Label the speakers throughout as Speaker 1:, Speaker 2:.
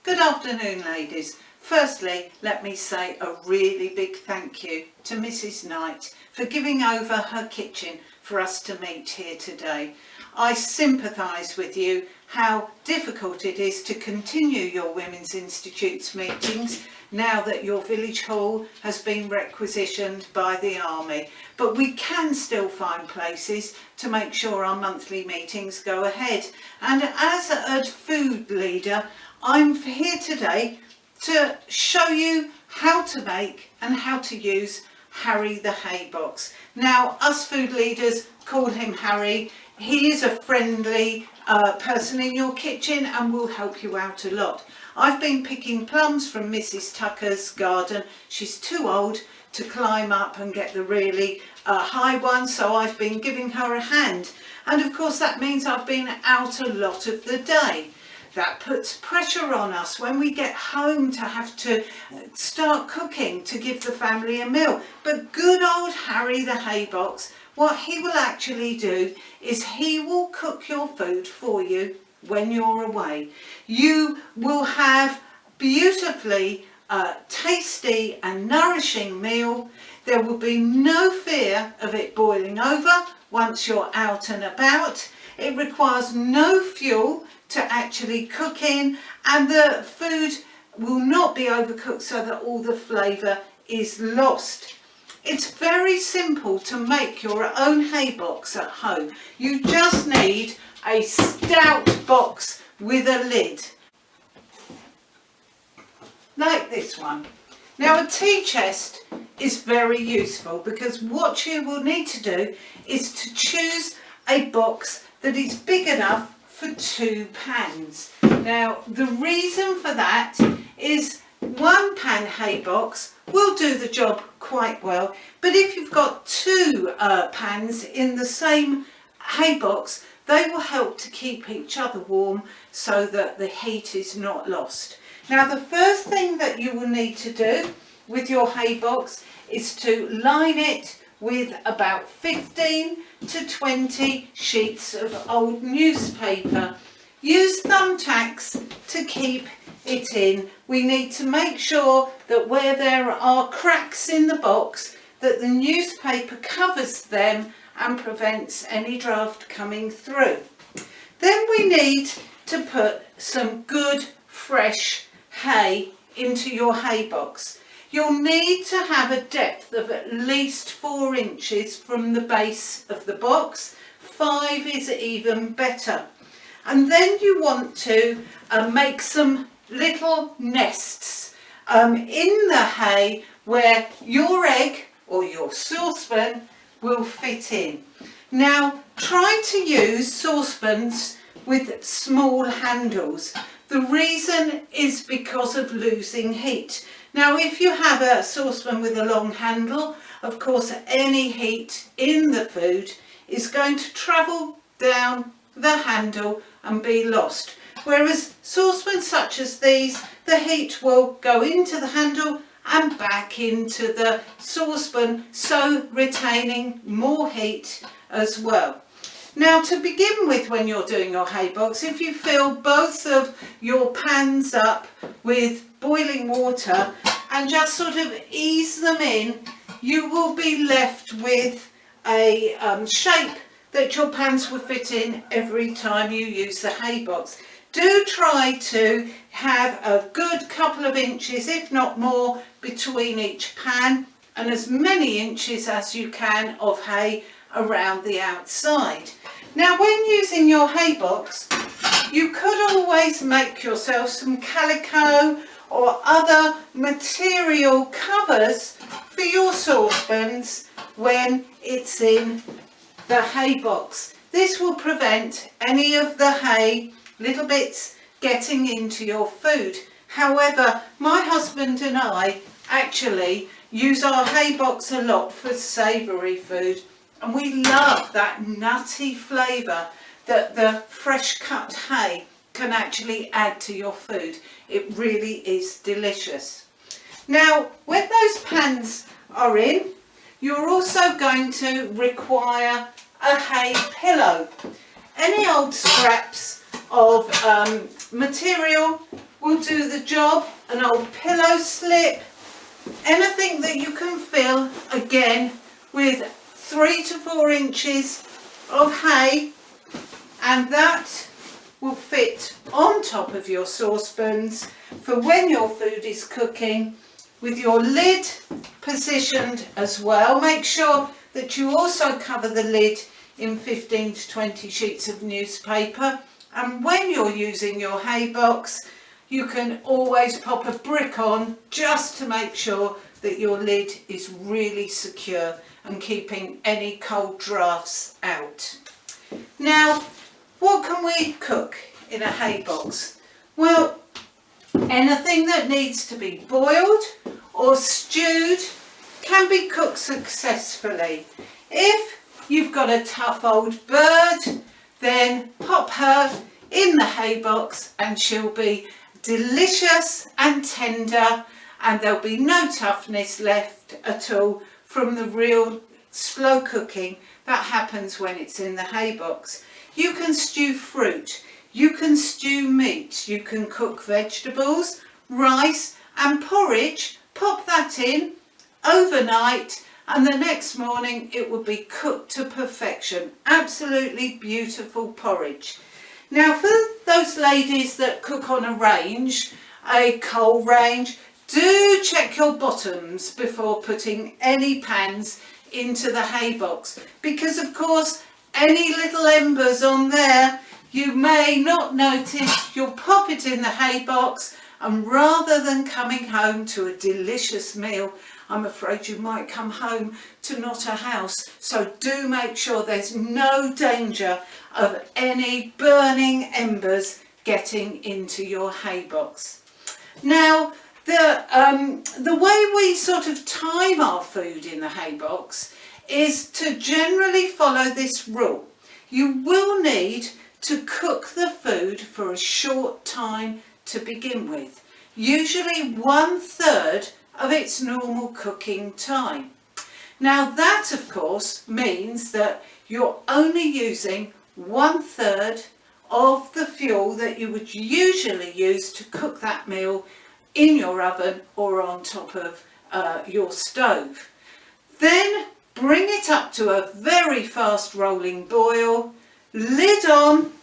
Speaker 1: Good afternoon, ladies. Firstly, let me say a really big thank you to Mrs. Knight for giving over her kitchen for us to meet here today. I sympathise with you how difficult it is to continue your Women's Institute's meetings now that your village hall has been requisitioned by the army. But we can still find places to make sure our monthly meetings go ahead. And as a food leader, I'm here today to show you how to make and how to use Harry the Haybox. Now, us food leaders call him Harry. He is a friendly person in your kitchen and will help you out a lot. I've been picking plums from Mrs. Tucker's garden. She's too old to climb up and get the really high ones, so I've been giving her a hand. And of course that means I've been out a lot of the day. That puts pressure on us when we get home to have to start cooking to give the family a meal. But good old Harry the Haybox, what he will actually do is he will cook your food for you when you're away. You will have beautifully tasty and nourishing meal. There will be no fear of it boiling over once you're out and about. It requires no fuel to actually cook in, and the food will not be overcooked so that all the flavour is lost. It's very simple to make your own haybox at home. You just need a stout box with a lid, like this one. Now, a tea chest is very useful because what you will need to do is to choose a box that is big enough for 2 pans. Now, the reason for that is 1 pan haybox will do the job quite well, but if you've got 2 pans in the same haybox, they will help to keep each other warm so that the heat is not lost. Now, the first thing that you will need to do with your haybox is to line it with about 15 to 20 sheets of old newspaper. Use thumbtacks to keep it in. We need to make sure that where there are cracks in the box, that the newspaper covers them and prevents any draft coming through. Then we need to put some good fresh hay into your haybox. You'll need to have a depth of at least 4 inches from the base of the box. 5 is even better. And then you want to make some little nests in the hay where your egg or your saucepan will fit in. Now, try to use saucepans with small handles. The reason is because of losing heat. Now, if you have a saucepan with a long handle, of course any heat in the food is going to travel down the handle and be lost. Whereas saucepans such as these, the heat will go into the handle and back into the saucepan, so retaining more heat as well. Now, to begin with, when you're doing your haybox, if you fill both of your pans up with boiling water and just sort of ease them in, you will be left with a shape that your pans will fit in every time you use the haybox. Do try to have a good couple of inches, if not more, between each pan, and as many inches as you can of hay around the outside. Now, when using your haybox, you could always make yourself some calico or other material covers for your saucepans when it's in the haybox. This will prevent any of the hay little bits getting into your food. However, my husband and I actually use our haybox a lot for savoury food, and we love that nutty flavour that the fresh cut hay can actually add to your food. It really is delicious. Now, when those pans are in, you're also going to require a hay pillow. Any old scraps of material will do the job. An old pillow slip, anything that you can fill, again, with 3 to 4 inches of hay, and that will fit on top of your saucepans for when your food is cooking, with your lid positioned as well. Make sure that you also cover the lid in 15 to 20 sheets of newspaper, and when you're using your hay box, you can always pop a brick on just to make sure that your lid is really secure and keeping any cold drafts out. Now, what can we cook in a hay box? Well, anything that needs to be boiled or stewed can be cooked successfully. If you've got a tough old bird, then pop her in the hay box and she'll be delicious and tender, and there'll be no toughness left at all from the real slow cooking that happens when it's in the hay box. You can stew fruit, you can stew meat, you can cook vegetables, rice and porridge. Pop that in overnight and the next morning it will be cooked to perfection. Absolutely beautiful porridge. Now, for those ladies that cook on a range, a coal range, do check your bottoms before putting any pans into the hay box, because of course any little embers on there you may not notice. You'll pop it in the hay box, and rather than coming home to a delicious meal, I'm afraid you might come home to not a house. So do make sure there's no danger of any burning embers getting into your hay box. Now, the way we sort of time our food in the hay box is to generally follow this rule. You will need to cook the food for a short time to begin with, usually 1/3 of its normal cooking time. Now that of course means that you're only using 1/3 of the fuel that you would usually use to cook that meal in your oven or on top of your stove. Then bring it up to a very fast rolling boil, lid on,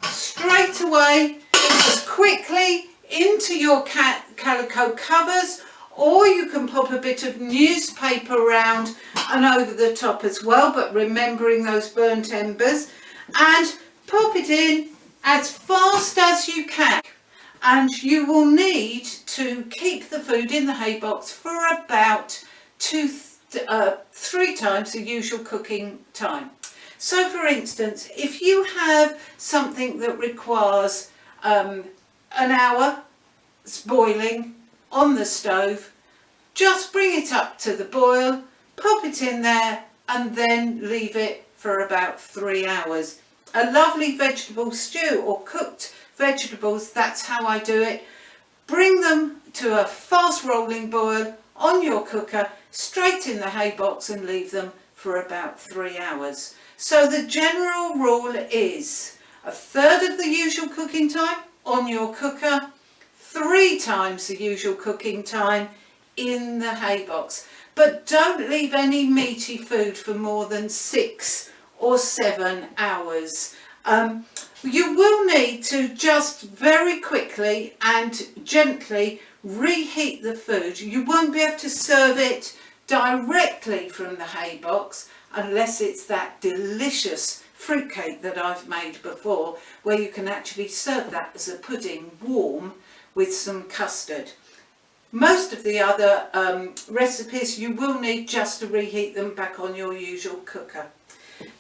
Speaker 1: straight away, as quickly into your calico covers, or you can pop a bit of newspaper around and over the top as well, but remembering those burnt embers, and pop it in as fast as you can. And you will need to keep the food in the hay box for about 3 times the usual cooking time. So for instance, if you have something that requires an hour boiling on the stove, just bring it up to the boil, pop it in there and then leave it for about 3 hours. A lovely vegetable stew or cooked vegetables, that's how I do it. Bring them to a fast rolling boil on your cooker, straight in the hay box, and leave them for about 3 hours. So the general rule is 1/3 of the usual cooking time on your cooker, 3 times the usual cooking time in the hay box. But don't leave any meaty food for more than 6 or 7 hours. You will need to just very quickly and gently reheat the food. You won't be able to serve it directly from the hay box unless it's that delicious fruitcake that I've made before, where you can actually serve that as a pudding warm with some custard. Most of the other recipes you will need just to reheat them back on your usual cooker.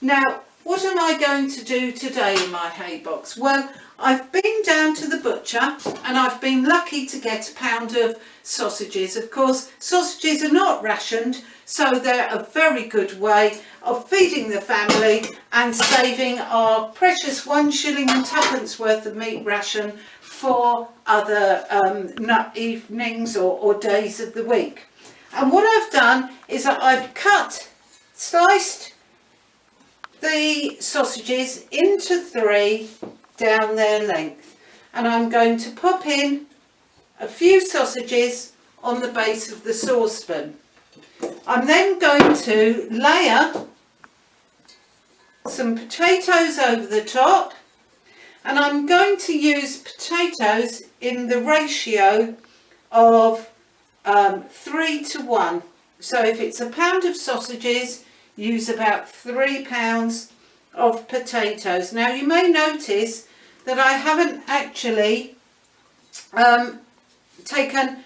Speaker 1: Now, what am I going to do today in my hay box? Well, I've been down to the butcher and I've been lucky to get a pound of sausages. Of course, sausages are not rationed, so they're a very good way of feeding the family and saving our precious 1 shilling and 2pence worth of meat ration for other evenings or days of the week. And what I've done is that I've sliced the sausages into 3 down their length, and I'm going to pop in a few sausages on the base of the saucepan. I'm then going to layer some potatoes over the top, and I'm going to use potatoes in the ratio of 3 to 1. So if it's a pound of sausages, use about 3 pounds of potatoes. Now you may notice that I haven't actually taken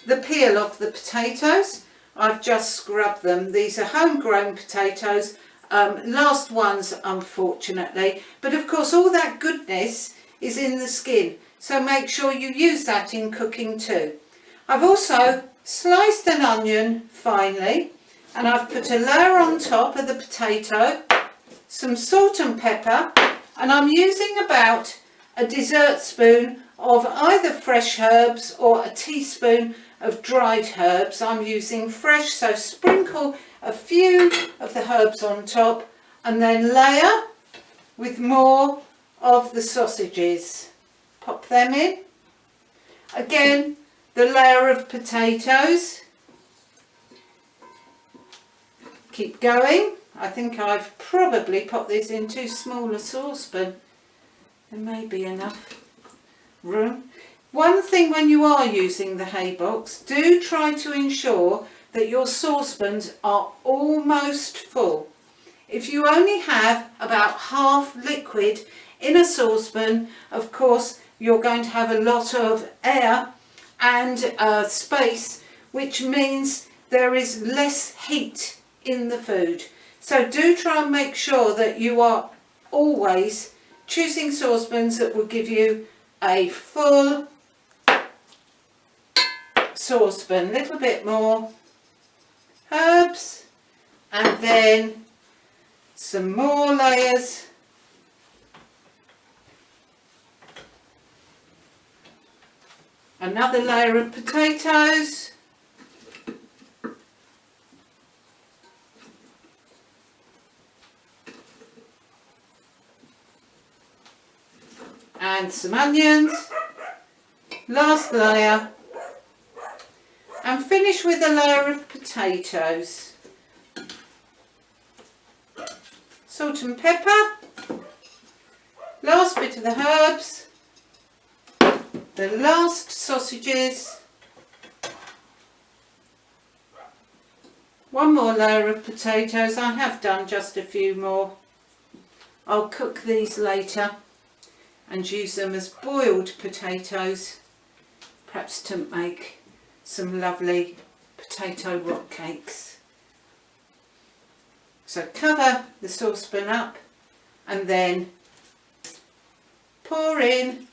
Speaker 1: the peel off the potatoes. I've just scrubbed them. These are homegrown potatoes, last ones unfortunately, but of course all that goodness is in the skin, so make sure you use that in cooking too. I've also sliced an onion finely, and I've put a layer on top of the potato, some salt and pepper, and I'm using about a dessert spoon of either fresh herbs or a teaspoon of dried herbs. I'm using fresh, so sprinkle a few of the herbs on top and then layer with more of the sausages. Pop them in. Again, the layer of potatoes. Keep going. I think I've probably popped this in too small a saucepan. There may be enough room. One thing when you are using the Haybox, do try to ensure that your saucepans are almost full. If you only have about half liquid in a saucepan, of course you're going to have a lot of air and space, which means there is less heat in the food. So do try and make sure that you are always choosing saucepans that will give you a full saucepan. A little bit more herbs and then some more layers. Another layer of potatoes. And some onions. Last layer. And finish with a layer of potatoes. Salt and pepper. Last bit of the herbs. The last sausages. One more layer of potatoes. I have done just a few more. I'll cook these later and use them as boiled potatoes, perhaps to make some lovely potato rock cakes. So cover the saucepan up and then pour in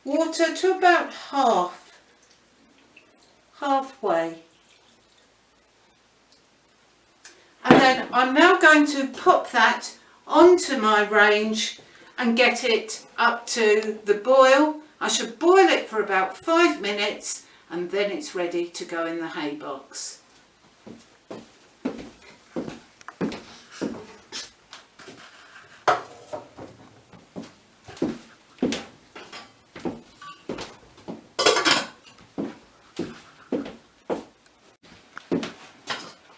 Speaker 1: water to about halfway. And then I'm now going to pop that onto my range and get it up to the boil. I should boil it for about 5 minutes and then it's ready to go in the Haybox.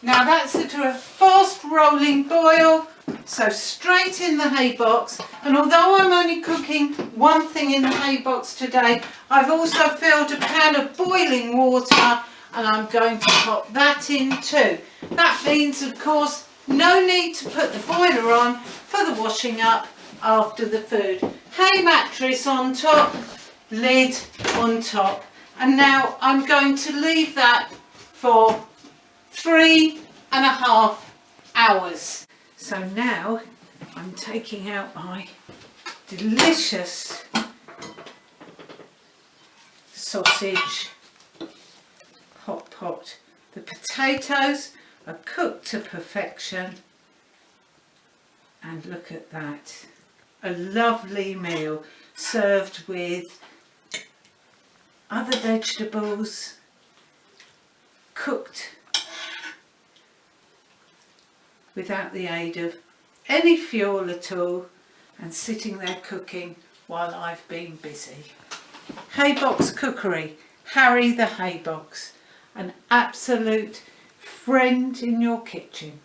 Speaker 1: Now that's at a fast rolling boil, so straight in the Haybox. And although I'm only cooking one thing in the Haybox today, I've also filled a pan of boiling water and I'm going to pop that in too. That means, of course, no need to put the boiler on for the washing up after the food. Hay mattress on top, lid on top. And now I'm going to leave that for 3.5 hours. So now I'm taking out my delicious sausage hot pot. The potatoes are cooked to perfection, and look at that, a lovely meal served with other vegetables, cooked without the aid of any fuel at all, and sitting there cooking while I've been busy. Haybox Cookery, Harry the Haybox, an absolute friend in your kitchen.